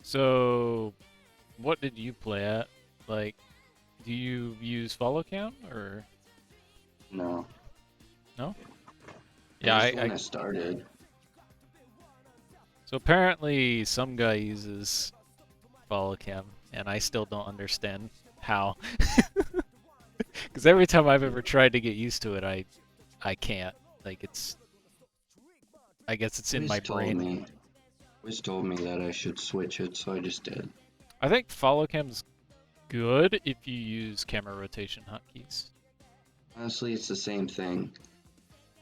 So, what did you play at? Like, do you use follow cam or No. no? I Yeah, used to when I started. so apparently some guy uses follow cam, and I still don't understand how. Because every time I've ever tried to get used to it, I can't. Like I guess it's in Always my told brain. me, always told me that I should switch it, so I just did. I think follow cam's good if you use camera rotation hotkeys. Honestly, it's the same thing.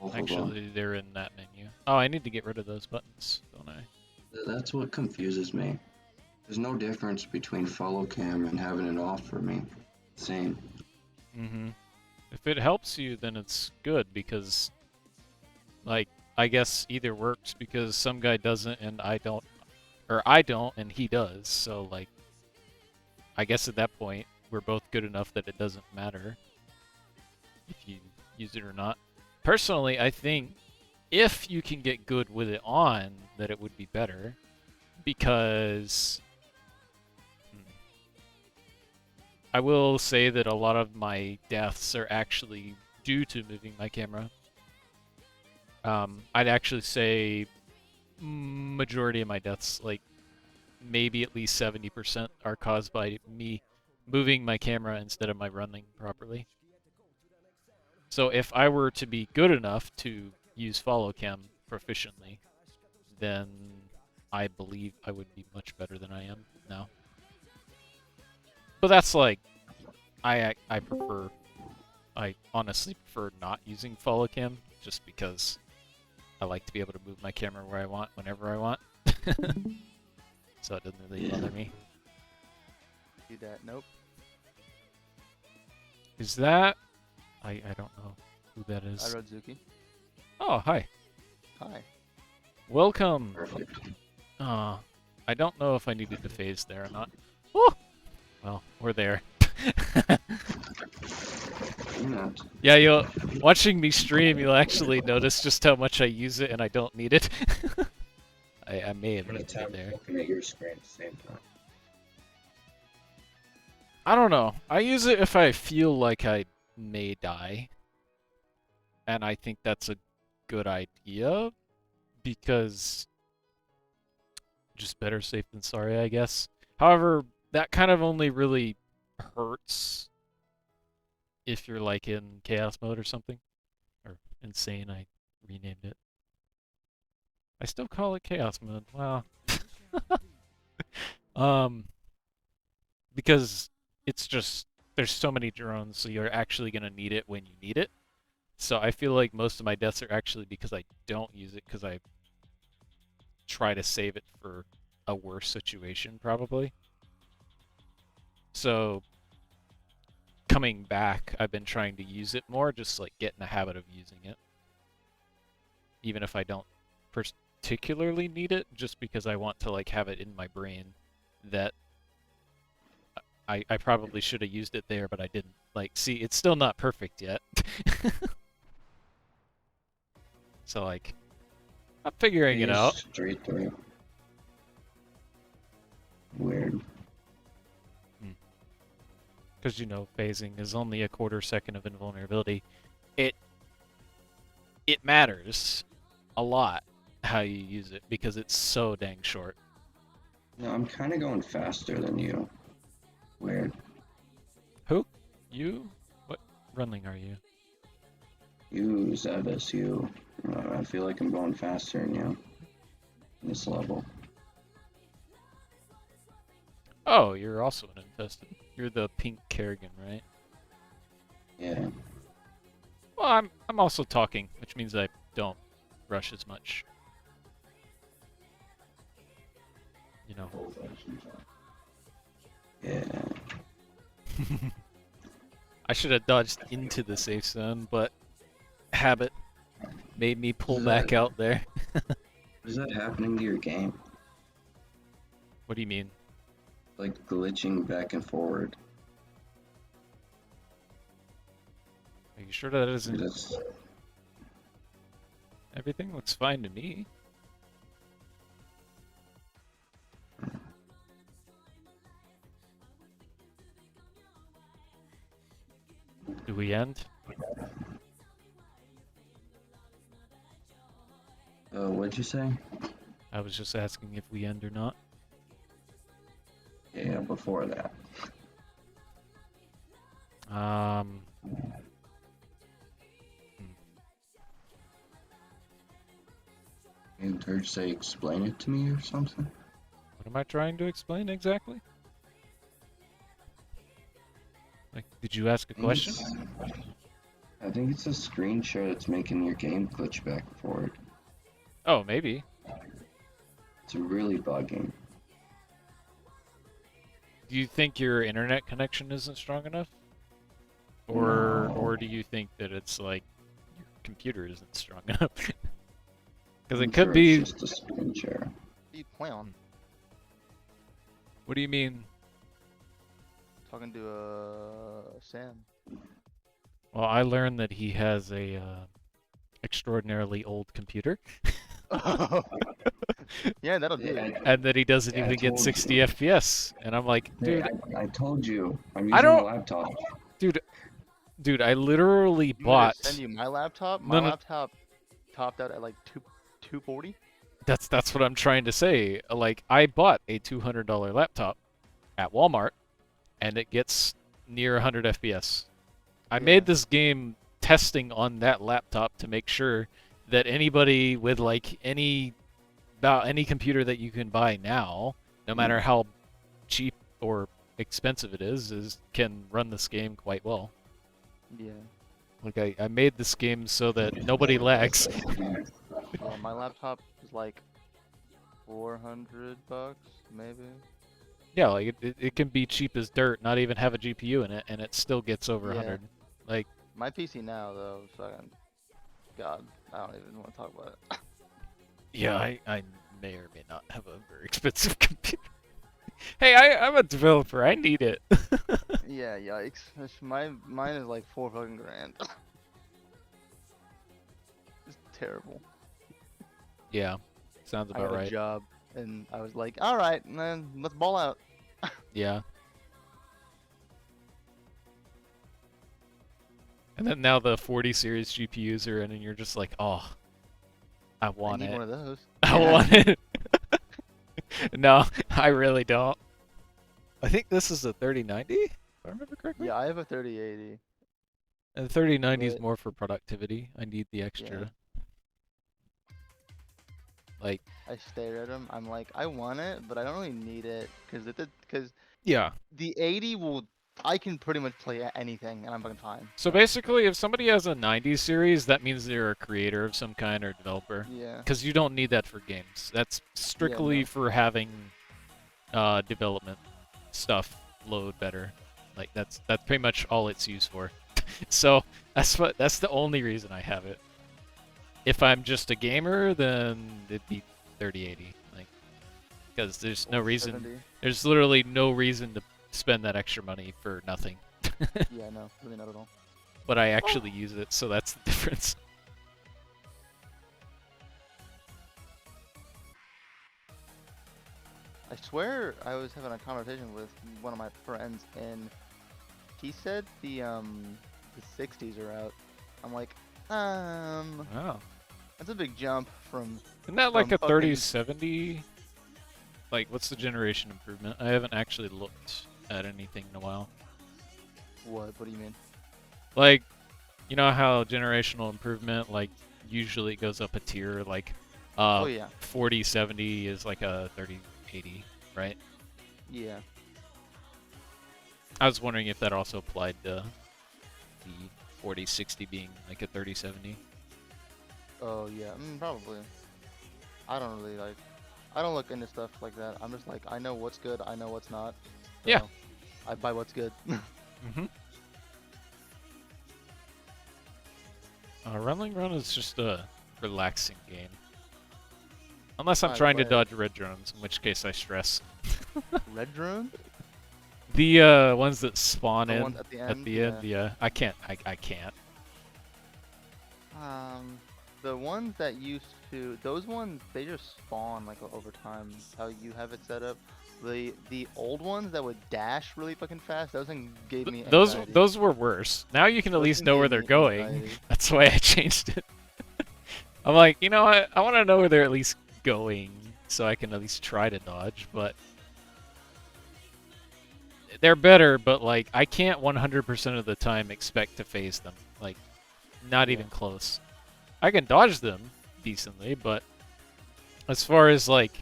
Both of them. Actually, they're in that menu. Oh, I need to get rid of those buttons, don't I? That's what confuses me. There's no difference between follow cam and having it off for me. Same. Mm-hmm. If it helps you, then it's good because, like, I guess either works because some guy doesn't and I don't, or I don't and he does. So, like, I guess at that point, we're both good enough that it doesn't matter if you use it or not. Personally, I think if you can get good with it on, that it would be better because I will say that a lot of my deaths are actually due to moving my camera. I'd actually say majority of my deaths, like maybe at least 70%, are caused by me moving my camera instead of my running properly. So if I were to be good enough to use follow cam proficiently, then I believe I would be much better than I am now. But that's like, I honestly prefer not using follow cam just because I like to be able to move my camera where I want, whenever I want. So it doesn't really bother me. Do that. Nope. Is that... I don't know who that is. Rodzuki. Oh, hi. Hi. Welcome. Perfect. I don't know if I needed to phase there or not. Oh! Well, we're there. Yeah, you'll watching me stream, you'll actually notice just how much I use it and I don't need it. I may have needed it there. Looking at your screen at the same time. I don't know. I use it if I feel like I may die. And I think that's a good idea because just better safe than sorry, I guess. However, that kind of only really hurts if you're like in chaos mode or something. Or insane, I renamed it. I still call it chaos mode. Wow. Because it's just there's so many drones, so you're actually gonna need it when you need it. So I feel like most of my deaths are actually because I don't use it because I try to save it for a worse situation, probably. So coming back, I've been trying to use it more, just like get in the habit of using it. Even if I don't particularly need it, just because I want to like have it in my brain that I probably should have used it there, but I didn't. Like, see, it's still not perfect yet. So like, I'm figuring it out. Straight through. Weird. Because, you know, phasing is only a quarter second of invulnerability. It matters a lot how you use it because it's so dang short. No, I'm kind of going faster than you. Weird. Who? You? What running are you? You, Zavis, you. I feel like I'm going faster than you. This level. Oh, you're also an infested. You're the pink Kerrigan, right? Yeah. Well, I'm also talking, which means I don't rush as much. You know. Yeah. I should have dodged into the safe zone, but habit. made me pull Is back that- out there. Is that happening to your game? What do you mean? Like glitching back and forward? Are you sure that isn't? That's Everything looks fine to me. Do we end? what'd you say? I was just asking if we end or not. Yeah, before that. Um, You heard you say explain it to me or something? what am I trying to explain exactly? Like, did you ask a question? I think it's a screen share that's making your game glitch back and forward. Oh, maybe. It's really bugging. Do you think your internet connection isn't strong enough? Or do you think that it's like your computer isn't strong enough? Because I'm it could sure be. It's just a screen share. What do you play on? What do you mean? Talking to Sam. Well, I learned that he has a extraordinarily old computer, Yeah, that'll do. Yeah, and that he doesn't Yeah, I even get told 60 you. FPS. And I'm like, Hey, dude, I told you. I'm I using a don't- laptop. dude, I literally You want me bought. to send you my laptop? No, My no. laptop topped out at like 240. That's what I'm trying to say. Like, I bought a $200 laptop at Walmart, and it gets near 100 FPS. I Yeah. made this game testing on that laptop to make sure that anybody with like about any computer that you can buy now, no matter how cheap or expensive it is can run this game quite well. Yeah. Like I made this game so that nobody lags. Yeah, my laptop is like $400, maybe. Yeah, like it can be cheap as dirt, not even have a GPU in it, and it still gets over Yeah. 100. Like, My PC now, though, fucking, God, I don't even want to talk about it. yeah, I may or may not have a very expensive computer. Hey, I'm a developer. I need it. Yeah, yikes. Mine is like $4 fucking grand. It's terrible. Yeah, sounds I about got a right. job, and I was like, all right, man, let's ball out. Yeah. And then now the 40 series GPUs are in, and you're just like, oh, I I want need it. one of those. I want it. No, I really don't. I think this is a 3090, if I remember correctly. Yeah, I have a 3080. And the 3090 is But- more for productivity. I need the extra. Like, I stare at them. I'm like, I want it, but I don't really need it because yeah. the 80 will. I can pretty much play anything, and I'm fucking fine. So basically, if somebody has a 90 series, that means they're a creator of some kind or developer. Yeah. Because you don't need that for games. That's strictly no. for having development stuff load better. Like that's pretty much all it's used for. So that's the only reason I have it. If I'm just a gamer, then it'd be 3080. Like, because there's no Or reason. 70. There's literally no reason to spend that extra money for nothing. Yeah, no, really not at all. But I actually use it, so that's the difference. I swear I was having a conversation with one of my friends, and he said the 60s are out. I'm like, Wow. that's a big jump from. Isn't that like From a fucking- 3070? Like, what's the generation improvement? I haven't actually looked at anything in a while. What do you mean? Like, you know how generational improvement, like, usually goes up a tier, like, Oh yeah, 4070 is like a 3080, right? yeah. I was wondering if that also applied to the 4060 being like a 3070. Oh yeah, probably. I don't really like. I don't look into stuff like that. I'm just like, I know what's good, I know what's not. Yeah. so I buy what's good. Mm-hmm. Runling Run is just a relaxing game. Unless I'm I trying to play dodge red drones, in which case I stress. Red Drone? The ones that spawn The in ones at the at end? the end, yeah. I can't. I can't. The ones that used to, those ones, they just spawn like over time. How you have it set up. The old ones that would dash really fucking fast, those things gave me anxiety. Those were worse. Now you can at Those least things know gave where they're me going. anxiety. That's why I changed it. I'm like, you know what? I want to know where they're at least going, so I can at least try to dodge. But they're better. But like, I can't 100% of the time expect to phase them. Like, not Yeah. even close. I can dodge them decently, but as far as like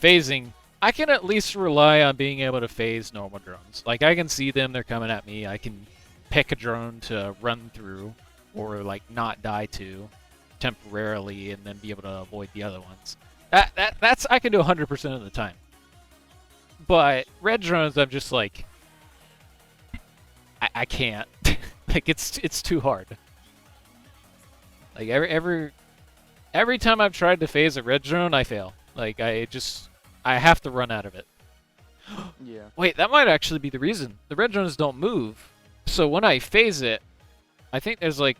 phasing, I can at least rely on being able to phase normal drones. Like, I can see them, they're coming at me. I can pick a drone to run through or like not die to temporarily and then be able to avoid the other ones. That's I can do 100% of the time. But red drones, I'm just like I can't. Like, it's too hard. Like every time I've tried to phase a red drone, I fail. Like, I have to run out of it. Yeah. Wait, that might actually be the reason. The red drones don't move. So when I phase it, I think there's like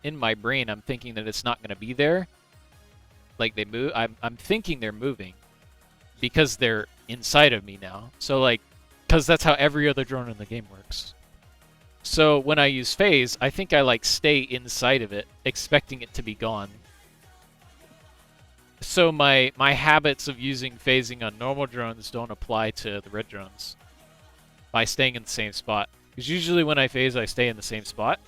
in my brain, I'm thinking that it's not going to be there. Like, they move. I'm thinking they're moving because they're inside of me now. So like, because that's how every other drone in the game works. So when I use phase, I think I like stay inside of it, expecting it to be gone. So my habits of using phasing on normal drones don't apply to the red drones by staying in the same spot. Because usually when I phase, I stay in the same spot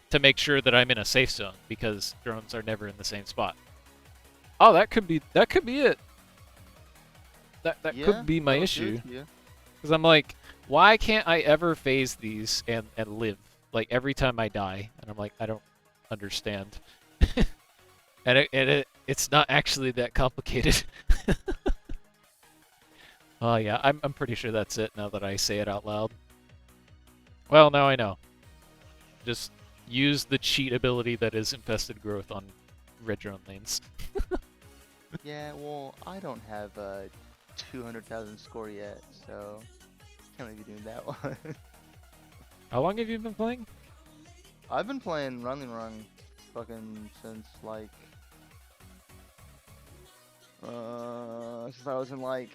to make sure that I'm in a safe zone, because drones are never in the same spot. Oh, that could be it. That Yeah, could be my that was issue. good, yeah. Because I'm like, why can't I ever phase these and live? Like, every time I die, and I'm like, I don't understand. And it's not actually that complicated. Oh yeah, I'm pretty sure that's it now that I say it out loud. Well, now I know. Just use the cheat ability that is infested growth on red drone lanes. Yeah, well, I don't have a 200,000 score yet, so can't really be doing that one. How long have you been playing? I've been playing Running Run fucking since like since I was in like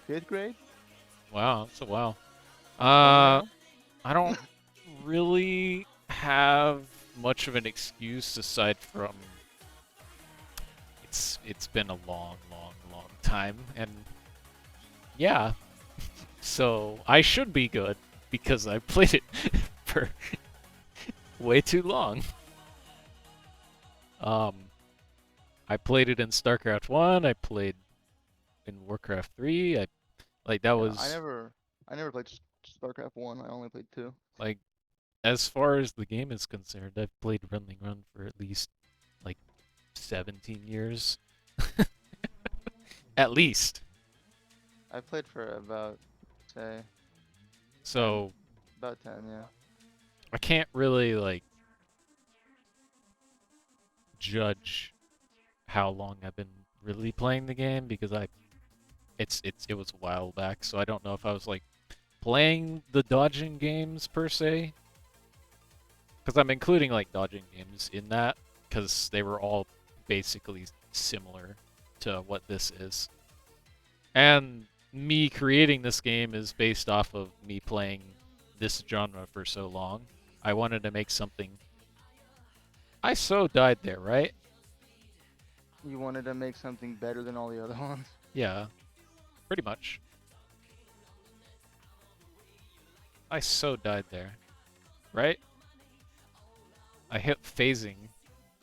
5th grade. Wow, that's a while. Yeah. I don't really have much of an excuse aside from it's been a long time, and yeah, so I should be good because I played it for way too long. I played it in StarCraft 1, I played in Warcraft 3, that Yeah, was I never played StarCraft 1. I only played 2. like, as far as the game is concerned, I've played Runling Run for at least like 17 years. At least. I played for about say So about 10, yeah. I can't really like judge how long I've been really playing the game because it was a while back, so I don't know if I was like playing the dodging games per se. Because I'm including like dodging games in that because they were all basically similar to what this is. And me creating this game is based off of me playing this genre for so long. I wanted to make something. I so died there, right? You wanted to make something better than all the other ones. Yeah, pretty much. I so died there, right? I hit phasing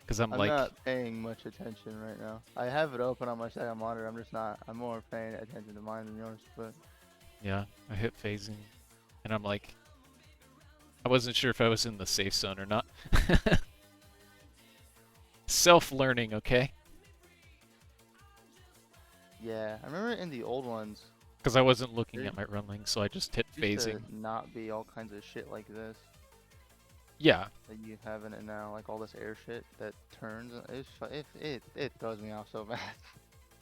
because I'm like, not paying much attention right now. I have it open on my second monitor. I'm just not. I'm more paying attention to mine than yours. But yeah, I hit phasing, and I'm like, I wasn't sure if I was in the safe zone or not. Self-learning, okay? yeah, I remember in the old ones, Because I wasn't looking There at my running, so I just hit used phasing. to not be all kinds of shit like this. Yeah. that you have in it now, like all this air shit that turns. It throws me off so bad.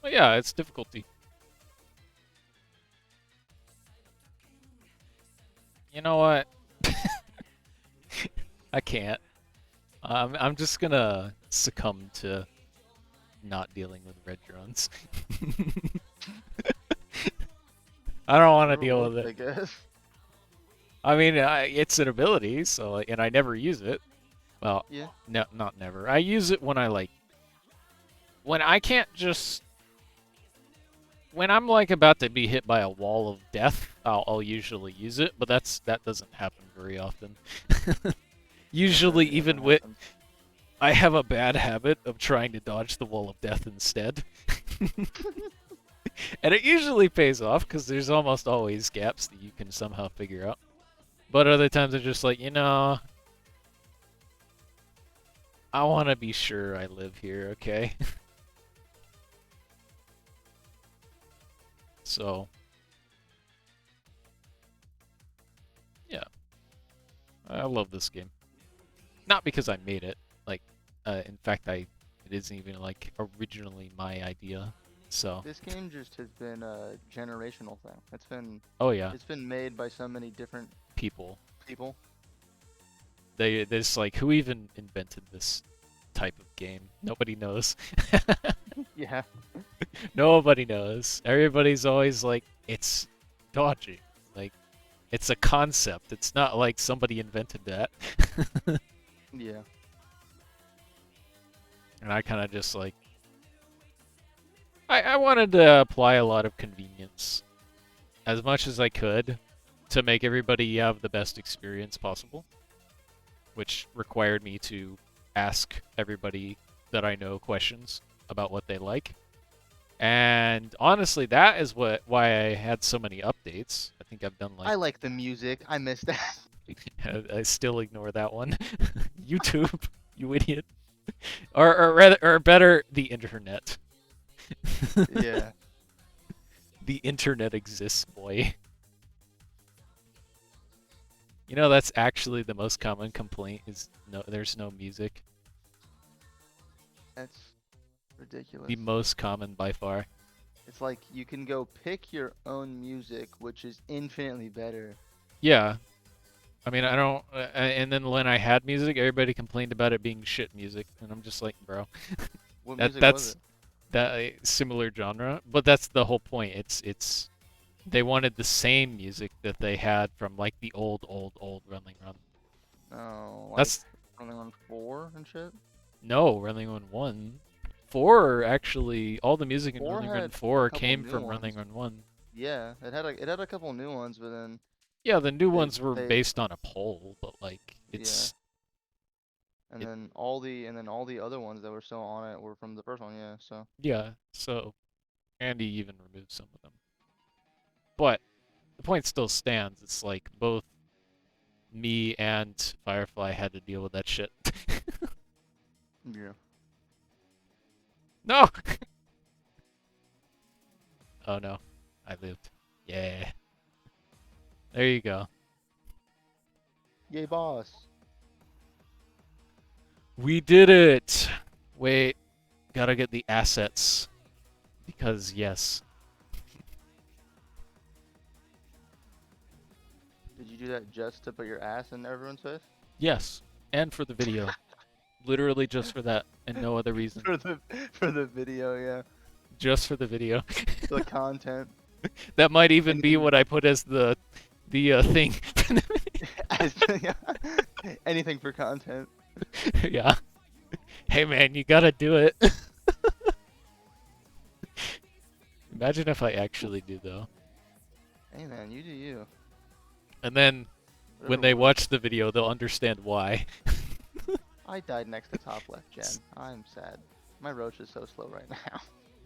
Well, yeah, it's difficulty. You know what? I can't. I'm just gonna succumb to not dealing with red drones. I don't want to Whatever deal with works, it. I guess. I mean, it's an ability, so and I never use it. Well, Yeah. no, not never. I use it when when I can't just when I'm like about to be hit by a wall of death. I'll usually use it, but that doesn't happen very often. Usually, Rarely ever even with happens. I have a bad habit of trying to dodge the wall of death instead. And it usually pays off because there's almost always gaps that you can somehow figure out. But other times it's just like, I want to be sure I live here, okay? So, yeah. I love this game. Not because I made it. Like, in fact, it isn't even, like, originally my idea. So, This game just has been a generational thing. oh yeah, It's been made by so many different people. people. There's like, who even invented this type of game? Nobody knows. Yeah. Nobody knows. Everybody's always like, it's dodgy. Like, it's a concept. It's not like somebody invented that. Yeah. And I kind of just like, I wanted to apply a lot of convenience as much as I could to make everybody have the best experience possible, which required me to ask everybody that I know questions about what they like. And honestly, that is why I had so many updates. I think I've done I like like the music. I miss that. I still ignore that one. YouTube, you idiot. Or rather, or better, the internet. Yeah. The internet exists, boy. You know, that's actually the most common complaint is there's no music. That's ridiculous. The most common by far. It's like you can go pick your own music, which is infinitely better. Yeah. I mean, I don't. And then when I had music, everybody complained about it being shit music, and I'm just like, bro, What that music was that's it? that similar genre. But that's the whole point. It's they wanted the same music that they had from like the old Running Run. Oh, like That's Running on 4 and shit? no Running Run 1. 4 actually, all the music in 4 Running Run had a 4 couple came new from Running ones. Run 1. Yeah, it had a couple new ones, but then Yeah, the new they ones were they based on a poll, but like yeah, and it then all the other ones that were still on it were from the first one. Yeah, so yeah, so Andy even removed some of them. But the point still stands. It's like both me and Firefly had to deal with that shit. yeah. No! Oh no. I lived. Yeah. There you go. Yay, boss! We did it! Wait. Gotta get the assets. Because yes. Did you do that just to put your ass in everyone's face? Yes. And for the video. Literally just for that and no other reason. For the video, yeah. Just for the video. The content. That might even be Anything- what I put as the thing. As, anything for content. Yeah. Hey man, you gotta do it. Imagine if I actually do though. Hey man, you do you. And then when Whatever they works. watch the video, they'll understand why. I died next to top left gen. I'm sad. My roach is so slow right now.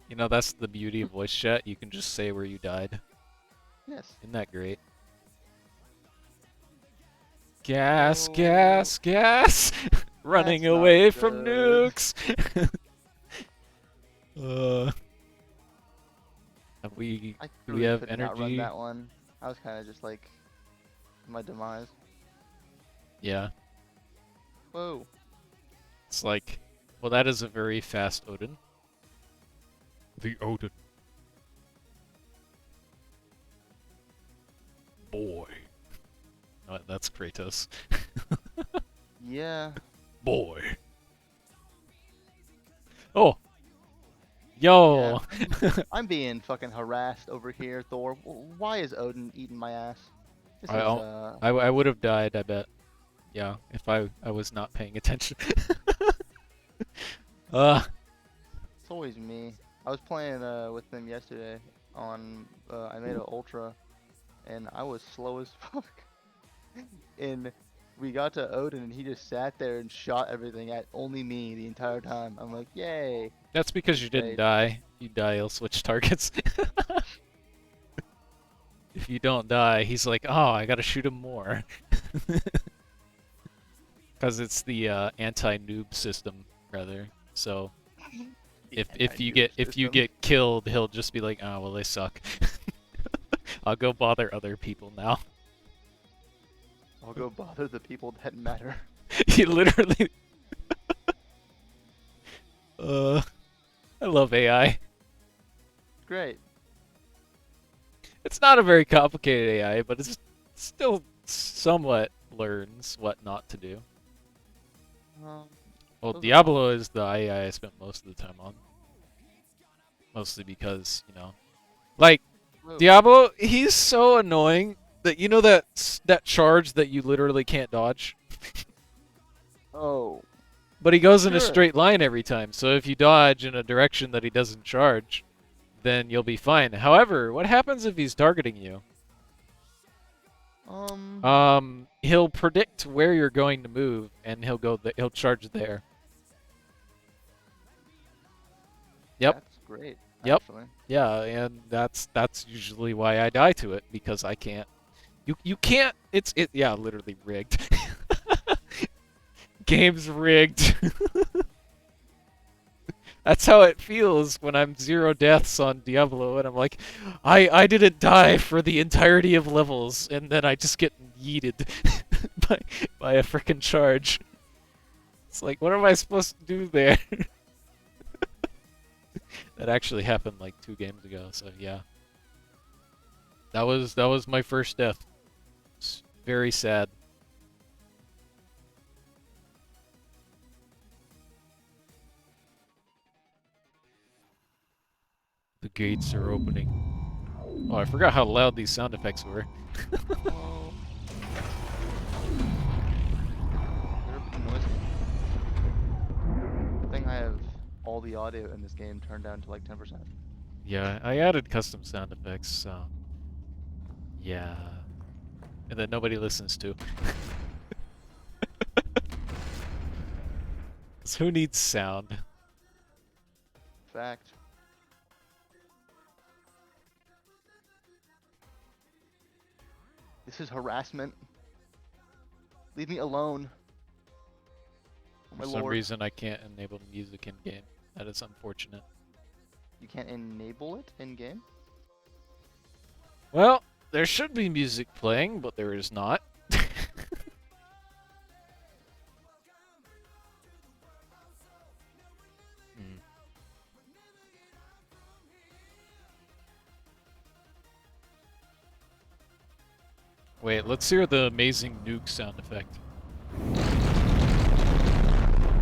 You know, that's the beauty of voice chat. You can just say where you died. Yes. Isn't that great? Gas, Oh, gas, gas! Running that's not away from good. nukes! Have we... I Do we really have could not run energy? that one. I was kind of just like my demise. Yeah. Whoa. It's like, well, that is a very fast Odin. The Odin. Boy. Oh, that's Kratos. Yeah. Boy. Oh. Yo. Yeah. I'm being fucking harassed over here, Thor. Why is Odin eating my ass? This is, I would have died, I bet. Yeah, if I was not paying attention. It's always me. I was playing with them yesterday on I made an ultra and I was slow as fuck. And we got to Odin and he just sat there and shot everything at only me the entire time. I'm like, yay. That's because you didn't Great. die. You die, he'll switch targets. If you don't die, he's like, oh, I gotta shoot him more. Because it's the anti-noob system, rather. So if you get killed, he'll just be like, oh well, they suck. I'll go bother other people now. I'll go bother the people that matter. He literally. I love AI. Great. It's not a very complicated AI, but it's still somewhat learns what not to do. Well, Those are Diablo is the AI I spent most of the time on. Mostly because, you know, like Whoa. Diablo, he's so annoying that you know that charge that you literally can't dodge. Oh. But he goes in a Sure. straight line every time, so if you dodge in a direction that he doesn't charge, then you'll be fine. However, what happens if he's targeting you? He'll predict where you're going to move, and he'll charge there. Yep. That's great. Yep. Actually. Yeah, and that's usually why I die to it, because I can't. You can't. Yeah, literally rigged. Game's rigged. That's how it feels when I'm 0 deaths on Diablo, and I'm like, I didn't die for the entirety of levels, and then I just get yeeted by a frickin' charge. It's like, what am I supposed to do there? That actually happened like 2 games ago, so yeah. That was my first death. It's very sad. The gates are opening. Oh, I forgot how loud these sound effects were. I think I have all the audio in this game turned down to like 10%. Yeah, I added custom sound effects, so yeah. And that nobody listens to. 'Cause who needs sound? Fact. This is harassment. Leave me alone. Oh, my For some lord. reason I can't enable music in game. That is unfortunate. You can't enable it in game? Well, there should be music playing, but there is not. Wait, let's hear the amazing nuke sound effect.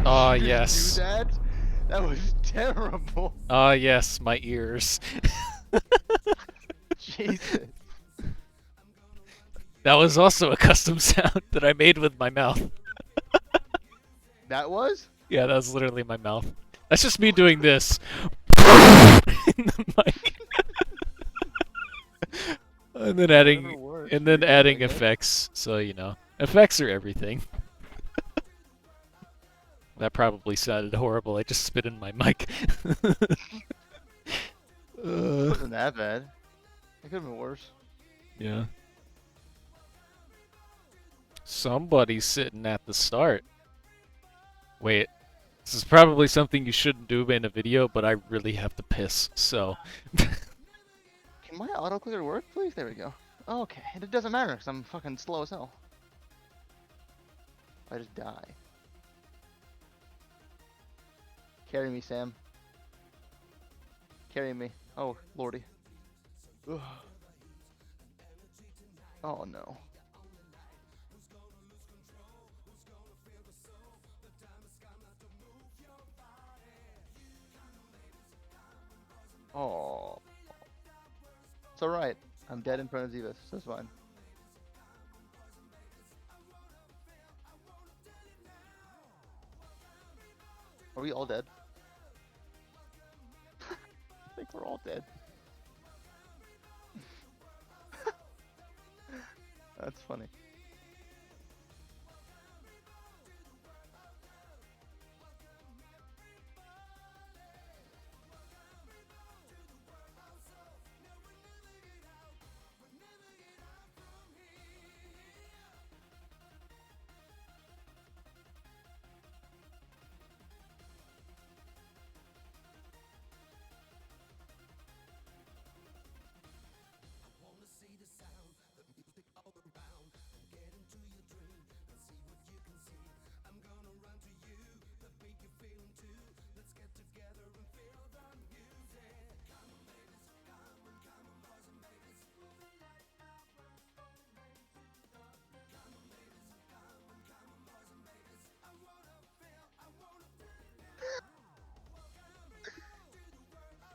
Ah, You yes. do that? That was terrible. Ah, yes, my ears. Jesus. That was also a custom sound that I made with my mouth. That was? Yeah, that was literally my mouth. That's just me doing this. In the mic. And then adding effects, so you know. Effects are everything. That probably sounded horrible. I just spit in my mic. It wasn't that bad. It could have been worse. Yeah. Somebody's sitting at the start. Wait. This is probably something you shouldn't do in a video, but I really have to piss, so. Can my autoclicker work, please? There we go. Oh, okay, it doesn't matter because I'm fucking slow as hell. I just die. Carry me, Sam. Carry me. Oh, lordy. Ugh. Oh no. Oh. It's alright. I'm dead in front of Zivas, so it's fine. Are we all dead? I think we're all dead. That's funny.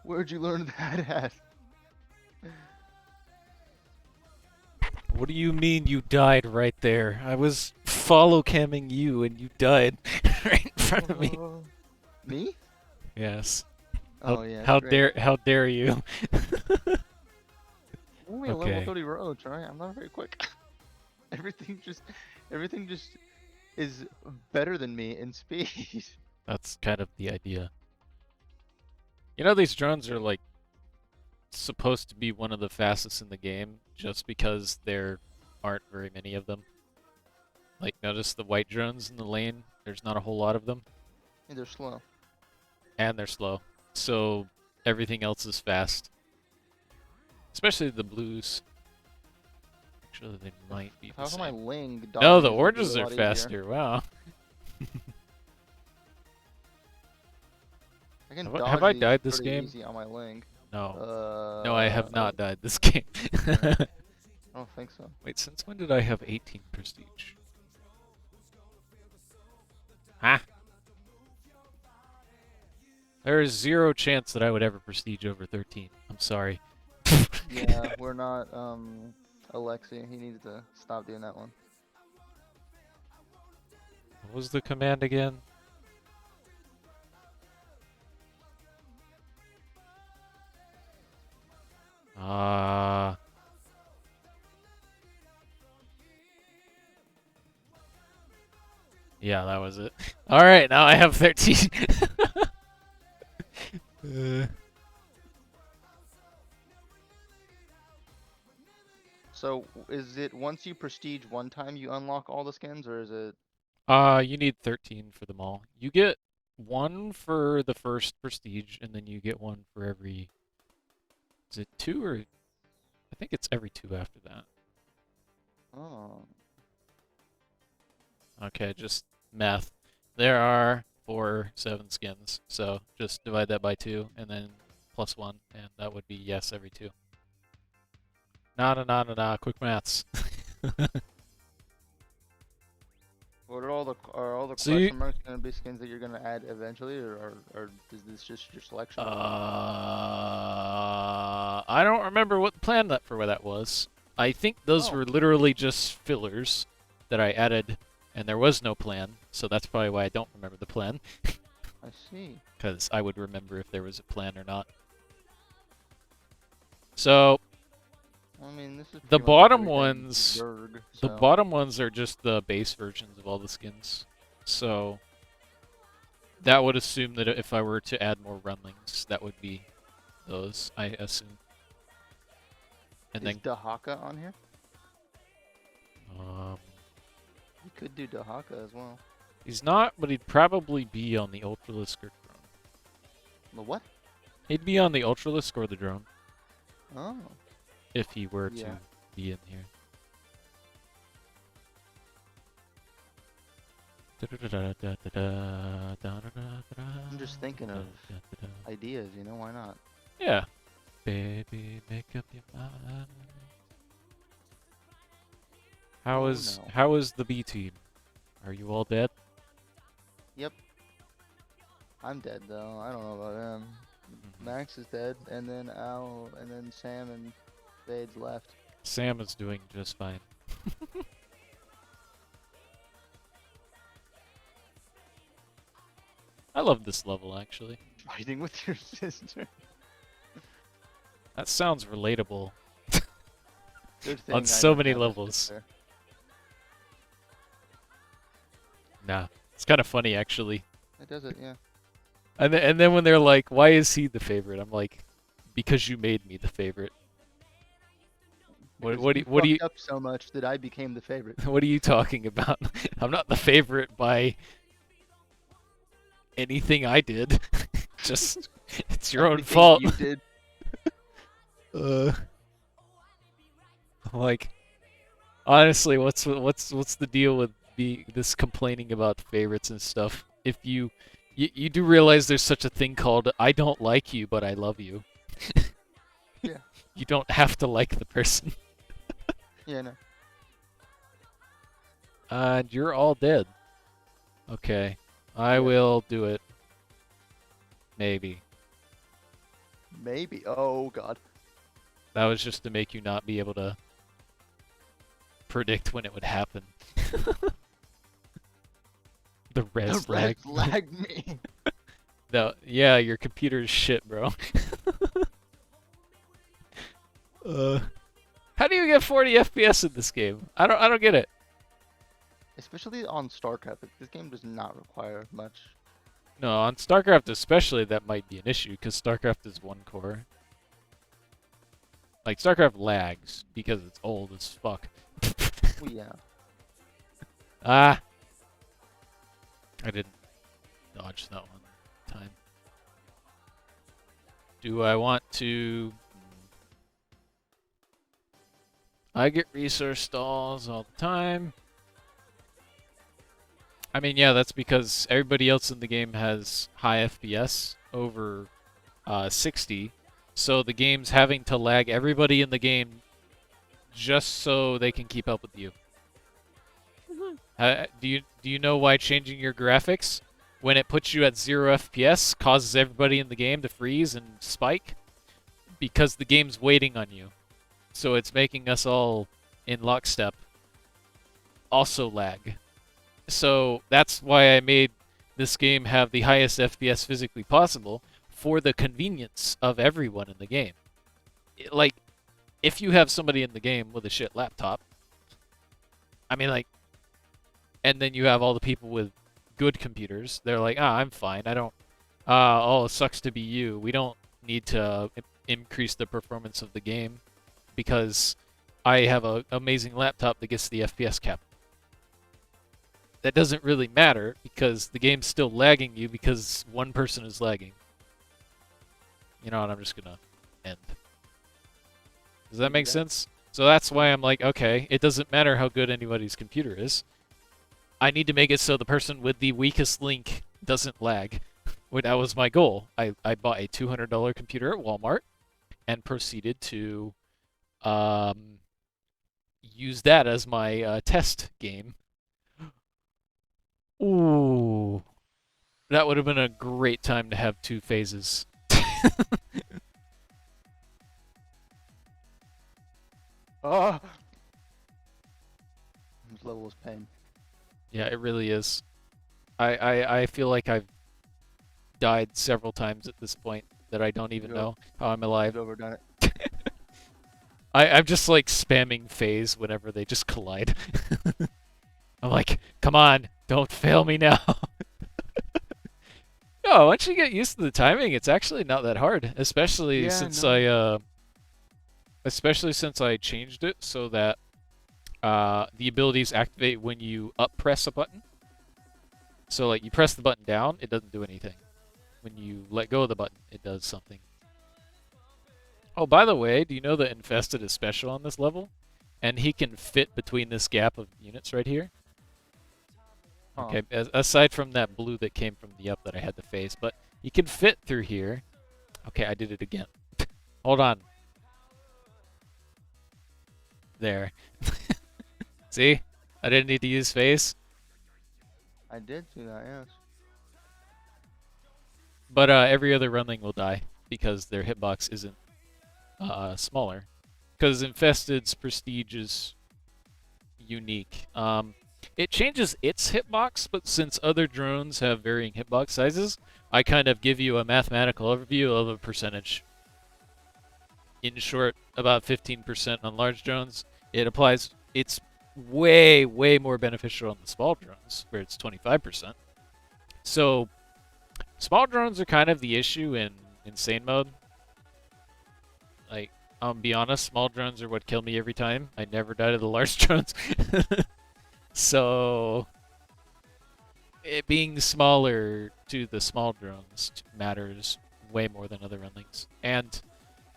Where'd you learn that at? What do you mean you died right there? I was follow camming you and you died right in front of me. Me? Yes. Oh yeah. How great. dare you? Only a Okay. level 30 roach, right? I'm not very quick. everything just is better than me in speed. That's kind of the idea. You know, these drones are like supposed to be one of the fastest in the game just because there aren't very many of them. Like, notice the white drones in the lane, there's not a whole lot of them. And they're slow. And they're slow. So everything else is fast. Especially the blues. Actually, they might be the How come my same. Ling No, the dodging is oranges a are lot easier? faster. Wow. I can Have I dodge died these this pretty game? easy on my Ling. No. No, I have not died this game. I don't think so. Wait, since when did I have 18 prestige? Huh? There is 0 chance that I would ever prestige over 13. I'm sorry. Yeah, we're not, Alexi. He needs to stop doing that one. What was the command again? Yeah, that was it. Alright, now I have 13. So, is it once you prestige one time you unlock all the skins, or is it... You need 13 for them all. You get 1 for the first prestige, and then you get 1 for every... Is it 2 or... I think it's every 2 after that. Oh. Okay, just math. There are 7 skins, so just divide that by 2, and then plus 1, and that would be yes every 2. Nah, quick maths. What are all the So question marks gonna be skins that you're gonna add eventually, or is this just your selection? I don't remember what the plan for that was. I think those were literally just fillers that I added, and there was no plan, so that's probably why I don't remember the plan. I see. Because I would remember if there was a plan or not. So, I mean, this is the pretty much bottom everything ones, Zerg, the so- bottom ones are just the base versions of all the skins. So, that would assume that if I were to add more runlings, that would be those, I assume. And Is then, Dahaka on here? um, You could do Dahaka as well. he's not, but he'd probably be on the Ultralisk or drone. The what? He'd be on the Ultralisk or the drone Oh. if he were Yeah. to be in here. I'm just thinking of ideas, you know, why not? Yeah. Baby, make up your mind. Oh no. How is the B team? Are you all dead? Yep. I'm dead though. I don't know about him. Max is dead, and then Al, and then Sam and Fade's left. Sam is doing just fine. I love this level actually. Fighting with your sister. That sounds relatable Good thing on I so don't many have a levels. sister. Nah, it's kind of funny actually. It does it, yeah. And then when they're like, "Why is he the favorite?" I'm like, "Because you made me the favorite." Because What you do you fucked up so much that I became the favorite. what are you talking about? I'm not the favorite by anything I did. Just it's your own Everything fault. You did. Like honestly, what's the deal with this complaining about favorites and stuff? If you do realize there's such a thing called I don't like you, but I love you. Yeah. You don't have to like the person. Yeah, no. And you're all dead. Okay. I Yeah. will do it. Maybe. Maybe. Oh god. That was just to make you not be able to predict when it would happen. The res The lag. red lagged me. No, yeah, your computer's shit, bro. How do you get 40 FPS in this game? I don't get it. Especially on StarCraft. This game does not require much. No, on StarCraft especially, that might be an issue because StarCraft is one core. Like StarCraft lags because it's old as fuck. Well, yeah. Ah, I didn't dodge that one time. Do I want to? I get resource stalls all the time. I mean, yeah, that's because everybody else in the game has high FPS over 60, so the game's having to lag everybody in the game just so they can keep up with you. Do you know why changing your graphics when it puts you at 0 FPS causes everybody in the game to freeze and spike? Because the game's waiting on you. So it's making us all in lockstep also lag. So that's why I made this game have the highest FPS physically possible for the convenience of everyone in the game. Like, if you have somebody in the game with a shit laptop, I mean, like, and then you have all the people with good computers, they're like, ah, I'm fine. I don't, oh, it sucks to be you. We don't need to increase the performance of the game because I have an amazing laptop that gets the FPS cap. That doesn't really matter because the game's still lagging you because one person is lagging. You know what? I'm just gonna end. Does that make sense? So that's why I'm like, okay, it doesn't matter how good anybody's computer is. I need to make it so the person with the weakest link doesn't lag. Well, that was my goal. I bought a $200 computer at Walmart and proceeded to use that as my test game. Ooh. That would have been a great time to have 2 phases. Oh! This level is pain. Yeah, it really is. I feel like I've died several times at this point that I don't even know how I'm alive. I've overdone it. I'm just like spamming phase whenever they just collide. I'm like, come on, don't fail me now. No, once you get used to the timing, it's actually not that hard, especially since I changed it so that the abilities activate when you up press a button. So like you press the button down, it doesn't do anything. When you let go of the button, it does something. Oh, by the way, do you know that Infested is special on this level? And he can fit between this gap of units right here. Huh. Okay, aside from that blue that came from the up that I had to face, but you can fit through here. Okay, I did it again. Hold on. There. See? I didn't need to use face. I did see that, yes. But every other runling will die because their hitbox isn't smaller. Because Infested's prestige is unique. It changes its hitbox, but since other drones have varying hitbox sizes, I kind of give you a mathematical overview of a percentage. In short, about 15% on large drones. It applies. It's way, way more beneficial on the small drones, where it's 25%. So, small drones are kind of the issue in insane mode. Like, I'll be honest, small drones are what kill me every time. I never die to the large drones. So, it being smaller to the small drones matters way more than other runlings. And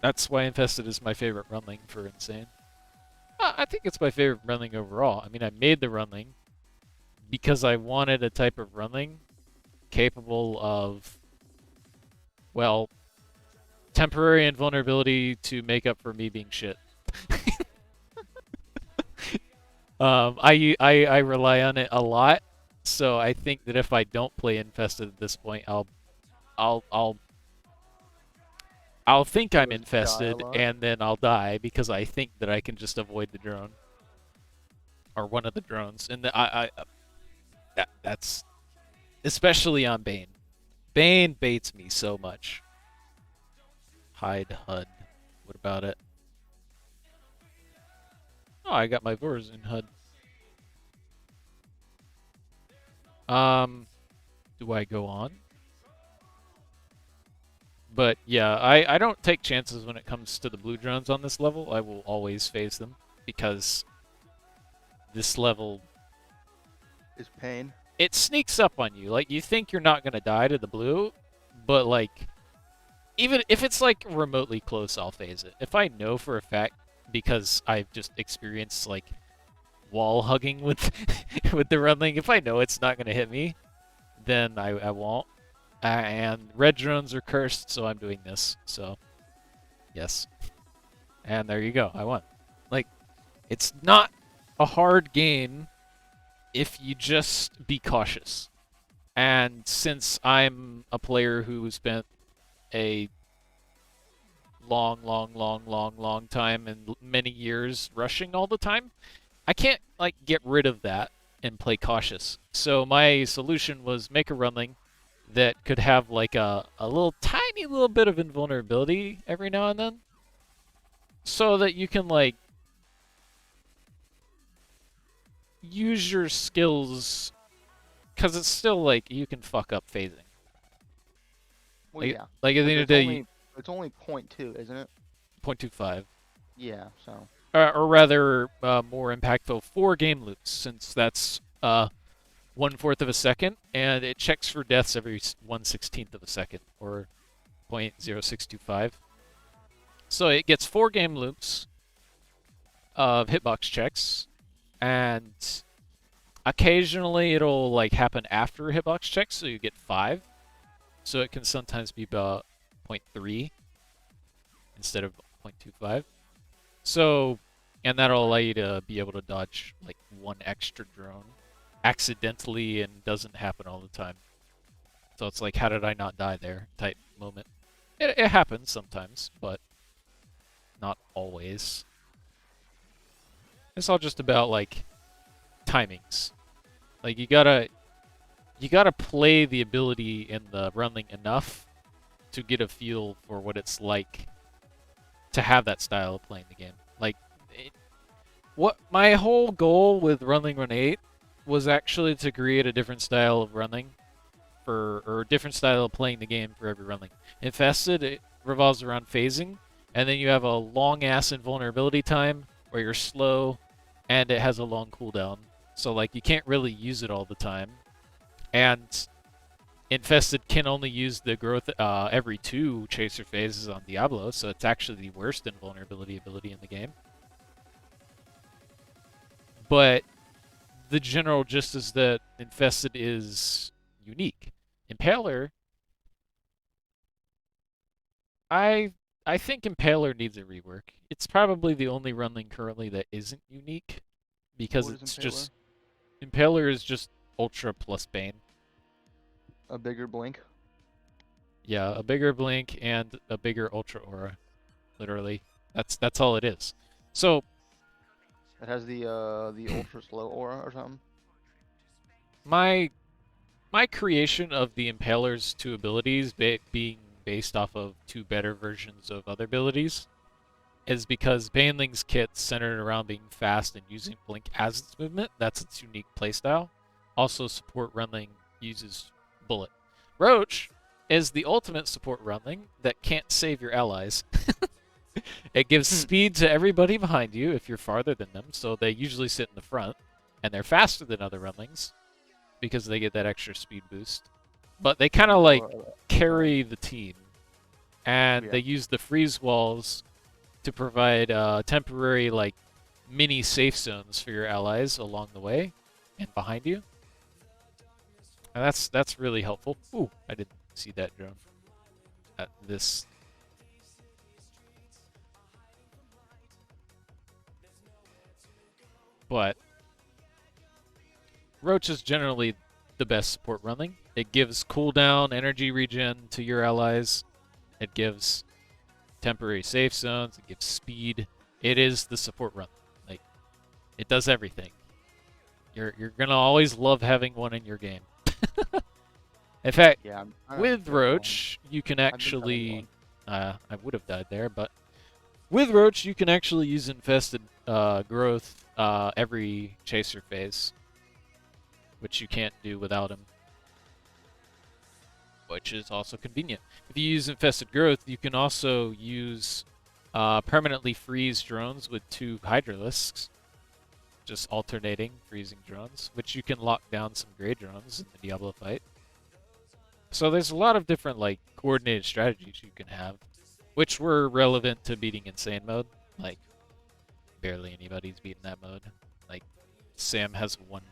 that's why Infested is my favorite runling for insane. I think it's my favorite runling overall. I mean, I made the runling because I wanted a type of runling capable of, well, temporary invulnerability to make up for me being shit. I rely on it a lot, so I think that if I don't play Infested at this point, I'll think I'm Just die a infested, lot. and then I'll die because I think that I can just avoid the drone or one of the drones, and that's especially on Bane. Bane baits me so much. Hide HUD. What about it? Oh, I got my Vors in HUD. Do I go on? But yeah, I don't take chances when it comes to the blue drones on this level. I will always phase them because this level, Is pain. it sneaks up on you. Like, you think you're not gonna die to the blue, but like, even if it's like remotely close, I'll phase it. If I know for a fact, because I've just experienced like wall hugging with with the runling, if I know it's not gonna hit me, then I won't. And red drones are cursed, so I'm doing this. So, yes. And there you go. I won. Like, it's not a hard game if you just be cautious. And since I'm a player who spent a long time and many years rushing all the time, I can't, like, get rid of that and play cautious. So my solution was make a runling that could have like a little tiny little bit of invulnerability every now and then, so that you can like use your skills, because it's still like you can fuck up phasing. Well, Like, yeah. like at the end of the day, It's only 0.2, isn't it? 0.25. Yeah, so. Or rather, more impactful, 4 game loops, since that's 1/4 of a second, and it checks for deaths every 1/16 of a second, or 0.0625. So it gets 4 game loops of hitbox checks, and occasionally it'll like happen after a hitbox check, so you get 5. So it can sometimes be about 0.3 instead of 0.25. So, and that'll allow you to be able to dodge like 1 extra drone accidentally, and doesn't happen all the time. So it's like, how did I not die there type moment. It happens sometimes, but not always. It's all just about like timings. Like, you gotta play the ability in the running enough to get a feel for what it's like to have that style of playing the game. Like, what my whole goal with Runling Run 8 was actually to create a different style of running or a different style of playing the game for every running. Infested, it revolves around phasing, and then you have a long ass invulnerability time where you're slow, and it has a long cooldown. So like, you can't really use it all the time. And Infested can only use the growth every 2 chaser phases on Diablo, so it's actually the worst invulnerability ability in the game. But the general gist is that Infested is unique. Impaler, I I think Impaler needs a rework. It's probably the only running currently that isn't unique because What is it's Impaler? just Impaler is just Ultra plus Bane. A bigger blink. Yeah, a bigger blink and a bigger Ultra Aura. Literally, that's all it is. So It has the ultra slow aura or something. my my creation of the Impaler's two abilities being based off of two better versions of other abilities is because Baneling's kit's centered around being fast and using Blink as its movement. That's its unique playstyle. Also, support Runling uses Bullet. Roach is the ultimate support Runling that can't save your allies. It gives speed to everybody behind you if you're farther than them, so they usually sit in the front, and they're faster than other Runlings because they get that extra speed boost. But they kind of like carry the team, and Yeah. they use the freeze walls to provide temporary like mini safe zones for your allies along the way and behind you. And that's really helpful. Ooh, I didn't see that drone. This. But Roach is generally the best support running. It gives cooldown, energy regen to your allies. It gives temporary safe zones. It gives speed. It is the support run. Like, it does everything. You're gonna always love having one in your game. In fact, Yeah. with Roach, you can I've been telling actually. one. I would have died there, but with Roach, you can actually use Infested growth every chaser phase, which you can't do without him, which is also convenient. If you use Infested growth, you can also use permanently freeze drones with two Hydralisks, just alternating freezing drones, which you can lock down some gray drones in the Diablo fight. So there's a lot of different like coordinated strategies you can have, which were relevant to beating Insane mode. Like, barely anybody's beaten that mode. Like, Sam has one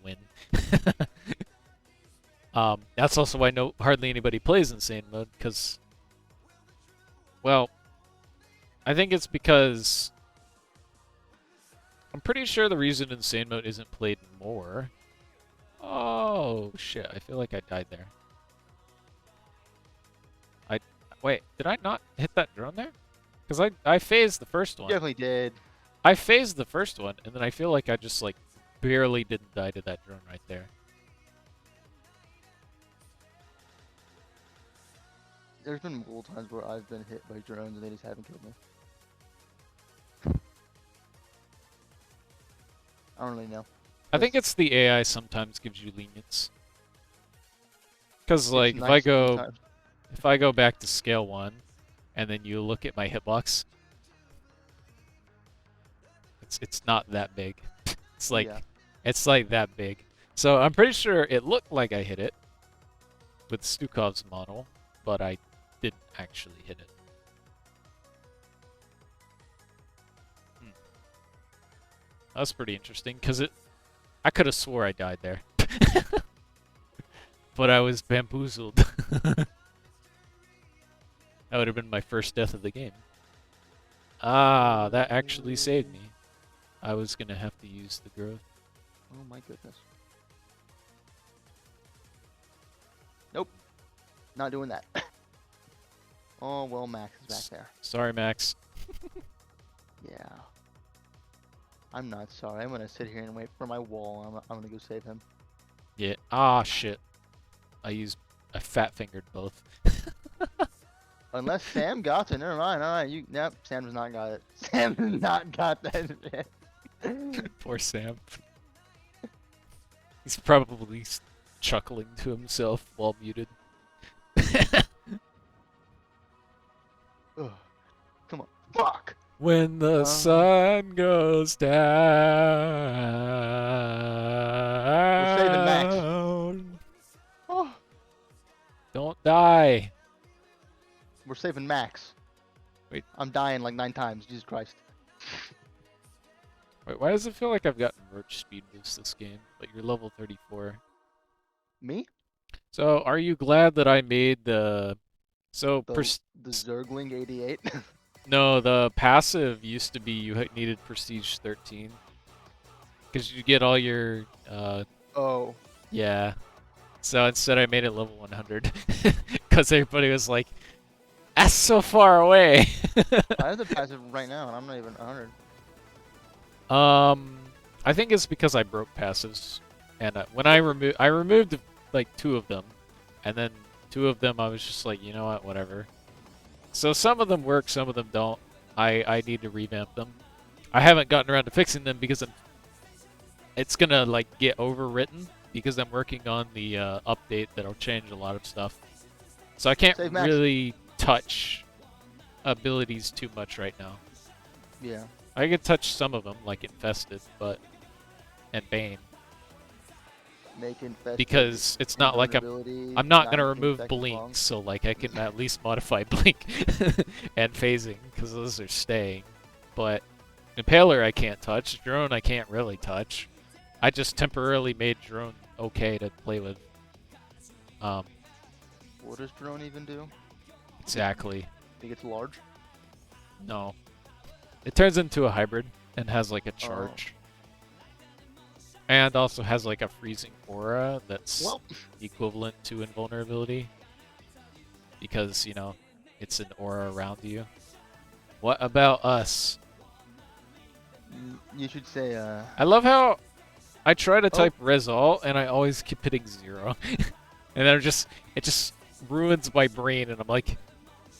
win. That's also why hardly anybody plays Insane mode, because, well, I think it's because I'm pretty sure the reason Insane mode isn't played more. Oh shit! I feel like I died there. Wait, did I not hit that drone there? Because I phased the first one. Definitely did. I phased the first one, and then I feel like I just like barely didn't die to that drone right there. There's been multiple times where I've been hit by drones and they just haven't killed me. I don't really know. I think it's the AI sometimes gives you lenience. Because like It's nice sometimes. if I go back to scale 1, and then you look at my hitbox, it's not that big. It's like Yeah. it's like that big. So I'm pretty sure it looked like I hit it with Stukov's model, but I didn't actually hit it. That's pretty interesting because I could have swore I died there, but I was bamboozled. That would have been my first death of the game. Ah, that actually saved me. I was gonna have to use the growth. Oh my goodness. Nope. Not doing that. Oh well, Max is back there. Sorry, Max. Yeah. I'm not sorry. I'm gonna sit here and wait for my wall. I'm gonna go save him. Yeah. Ah, shit. I fat fingered both. Unless Sam got it. Never mind. All right. Nope. Sam does not got it. Sam does not got that shit. Poor Sam. He's probably chuckling to himself while muted. Ugh. Come on. Fuck. When the sun goes down. We're saving Max. Oh. Don't die. We're saving Max. Wait. I'm dying like 9 times. Jesus Christ. Wait, why does it feel like I've gotten roach speed boost this game, but you're level 34? Me? So, are you glad that I made the... So, The Zergling 88. no, the passive used to be you needed Prestige 13. Because you get all your, Oh. yeah. So instead I made it level 100. Because everybody was like, that's so far away! I have the passive right now, and I'm not even 100. I think it's because I broke passives. And when I removed like 2 of them. And then 2 of them I was just like, you know what, whatever. So some of them work, some of them don't. I need to revamp them. I haven't gotten around to fixing them because it's gonna like get overwritten because I'm working on the update that'll change a lot of stuff. So I can't really touch abilities too much right now. Yeah. I can touch some of them, like Infested, and Bane. Make Infested. Because it's not like I'm not gonna remove Blink, so like I can at least modify Blink and Phasing because those are staying. But Impaler I can't touch. Drone I can't really touch. I just temporarily made Drone okay to play with. What does Drone even do? Exactly. Think it's large? No. It turns into a hybrid and has like a charge. And also has like a freezing aura that's equivalent to invulnerability. Because, you know, it's an aura around you. What about us? You should say, I love how I try to type Result and I always keep hitting 0. And then it just ruins my brain and I'm like,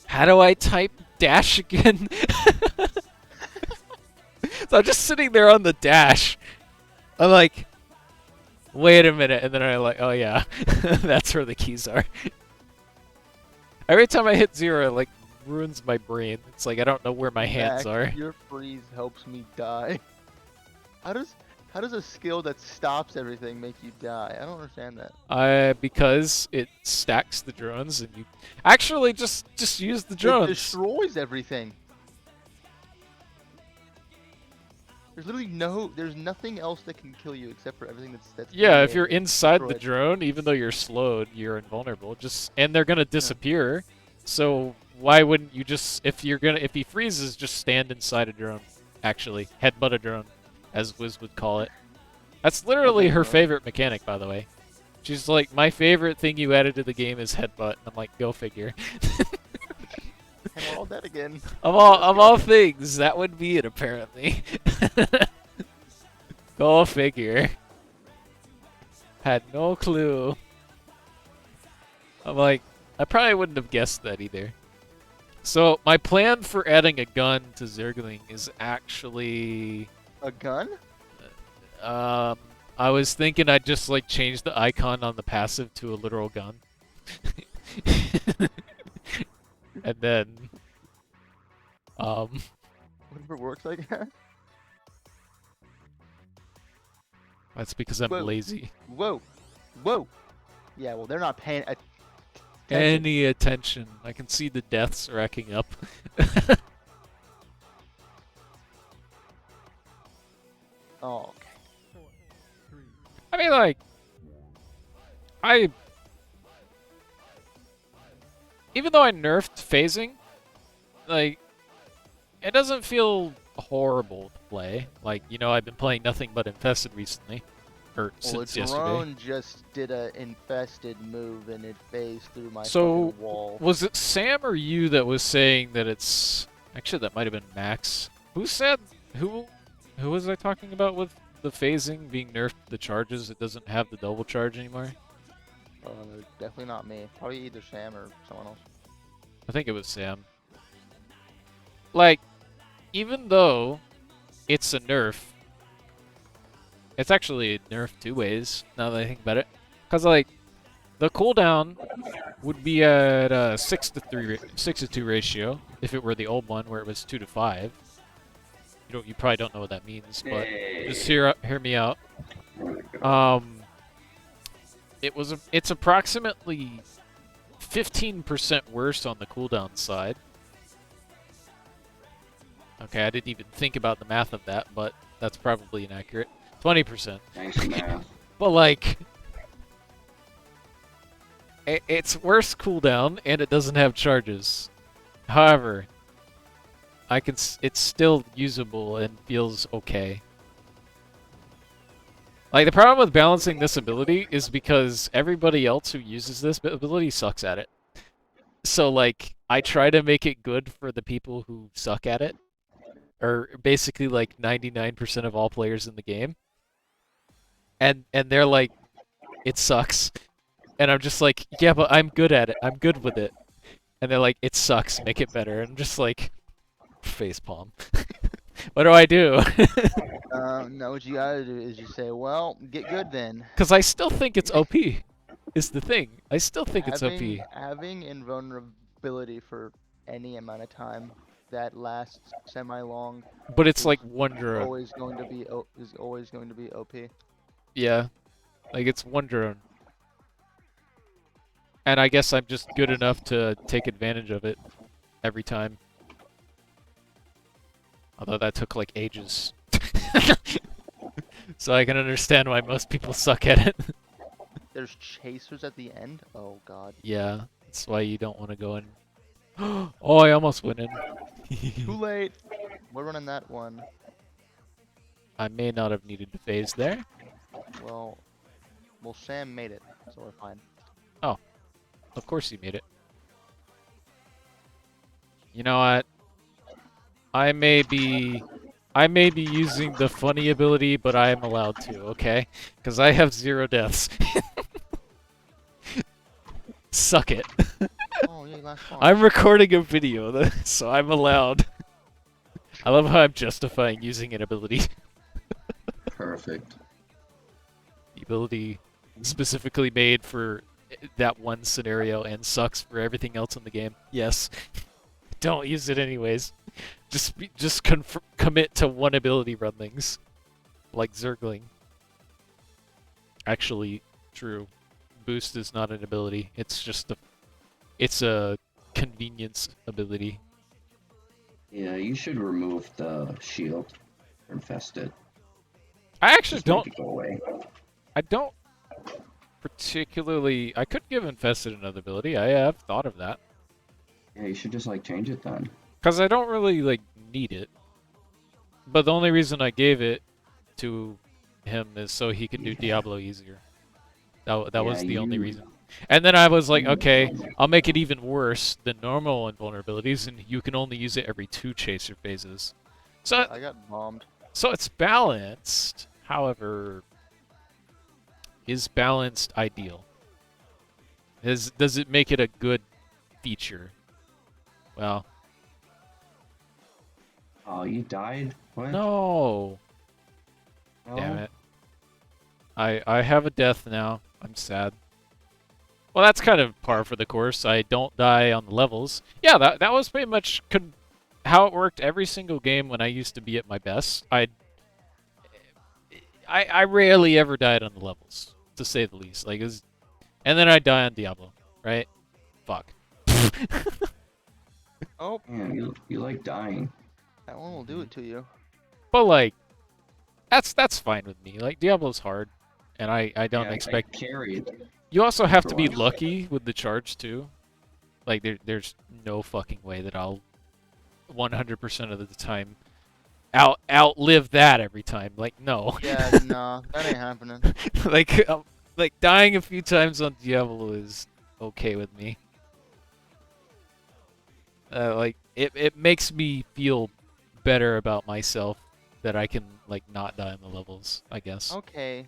how do I type dash again? So I'm just sitting there on the dash. I'm like, wait a minute, and then I'm like, oh yeah, that's where the keys are. Every time I hit 0, it like ruins my brain. It's like I don't know where my hands are. Your freeze helps me die. How does a skill that stops everything make you die? I don't understand that. Because it stacks the drones, and you actually just use the drones. It destroys everything. There's nothing else that can kill you except for everything that's yeah, if you're inside the drone, even though you're slowed, you're invulnerable. And they're gonna disappear. So why wouldn't you just, if he freezes, just stand inside a drone? Actually, headbutt a drone, as Wiz would call it. That's literally her favorite mechanic, by the way. She's like, my favorite thing you added to the game is headbutt. I'm like, go figure. And we're all dead again. Of all things, that would be it apparently. Go figure. Had no clue. I'm like, I probably wouldn't have guessed that either. So my plan for adding a gun to Zergling is actually a gun. I was thinking I'd just like change the icon on the passive to a literal gun. And then, whatever works, I guess. That's because I'm lazy. Whoa. Yeah, well, they're not paying any attention. I can see the deaths racking up. Oh, okay. I mean, like, even though I nerfed phasing, like, it doesn't feel horrible to play. Like, you know, I've been playing nothing but Infested recently. Or since yesterday. Drone just did a Infested move and it phased through my fucking wall. Was it Sam or you that was saying that it's... Actually, that might have been Max. Who said... Who was I talking about with the phasing being nerfed to the charges? It doesn't have the double charge anymore? Definitely not me. Probably either Sam or someone else. I think it was Sam. Like, even though it's a nerf, it's actually a nerf 2 ways, now that I think about it. Because, like, the cooldown would be at a 6 to 2 ratio, if it were the old one where it was 2 to 5. You probably don't know what that means, but just hear me out. It's approximately 15% worse on the cooldown side. Okay, I didn't even think about the math of that, but that's probably inaccurate. 20%. Nice math. But like, it's worse cooldown and it doesn't have charges. However, it's still usable and feels okay. Like, the problem with balancing this ability is because everybody else who uses this ability sucks at it. So, like, I try to make it good for the people who suck at it. Or basically, like, 99% of all players in the game. And they're like, it sucks. And I'm just like, yeah, but I'm good at it. I'm good with it. And they're like, it sucks. Make it better. And I'm just like, facepalm. What do I do? No, what you gotta do is you say, well, get good then. Because I still think it's OP, is the thing. I still think it's OP. Having invulnerability for any amount of time that lasts semi-long But it's is like one drone. always going to be OP. Yeah. Like, it's one drone. And I guess I'm just good enough to take advantage of it every time. Although that took like ages. So I can understand why most people suck at it. There's chasers at the end? Oh god. Yeah, that's why you don't want to go in. Oh, I almost went in. Too late! We're running that one. I may not have needed to phase there. Well, Sam made it, so we're fine. Oh, of course you made it. You know what? I may be using the funny ability, but I am allowed to, okay? Because I have 0 deaths. Suck it. Oh, yeah, last one. I'm recording a video, so I'm allowed. I love how I'm justifying using an ability. Perfect. The ability specifically made for that one scenario and sucks for everything else in the game. Yes. Don't use it anyways. Just commit to one ability runlings. Like Zergling. Actually, true. Boost is not an ability. It's just it's a convenience ability. Yeah, you should remove the shield for infested. I actually Just don't. make it go away. I don't particularly. I could give infested another ability. I have thought of that. Yeah, you should just like change it then. Because I don't really like need it. But the only reason I gave it to him is so he could do Diablo easier. That was the only reason. And then I was like, okay, I'll make it even worse than normal invulnerabilities, and you can only use it every 2 chaser phases. So I got bombed. So it's balanced. However, is balanced ideal? Does it make it a good feature? Well, Oh, you died? What? no. No? Damn it. I have a death now. I'm sad. Well, that's kind of par for the course. I don't die on the levels. Yeah, that was pretty much how it worked every single game when I used to be at my best. I rarely ever died on the levels, to say the least. Like, and then I die on Diablo, right? Fuck. Oh, Man, you like dying. that one will do it to you. But like, that's fine with me. Like, Diablo's hard, and I don't Yeah, expect. I carried. You also have to be Go on. lucky with the charge too. Like, there's no fucking way that I'll 100% of the time outlive that every time. Like, no. Yeah, nah, that ain't happening. like dying a few times on Diablo is okay with me. Like, it makes me feel better about myself that I can like not die on the levels, I guess. Okay.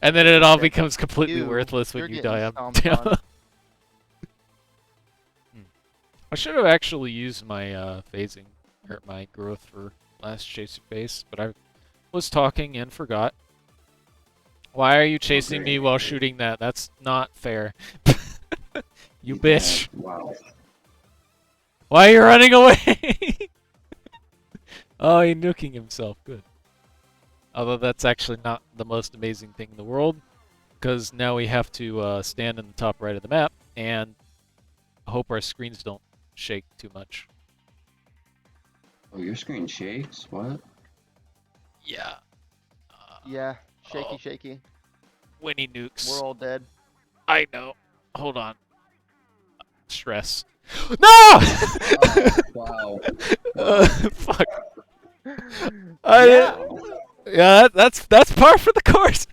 And then it all Okay. becomes completely You, worthless when you're you getting die on stomped Diablo. on. I should have actually used my phasing or my growth for last chaser phase, but I was talking and forgot. Why are you chasing me while shooting that? That's not fair. You bitch. Wow. Why are you running away? Oh, he's nuking himself. Good. Although that's actually not the most amazing thing in the world, because now we have to stand in the top right of the map and hope our screens don't shake too much. Oh, your screen shakes? What? Yeah. Yeah, shaky, Oh. shaky. Winnie nukes. We're all dead. I know. Hold on. Stress. No! Oh, wow. Wow. Fuck. Yeah. Yeah, that's par for the course.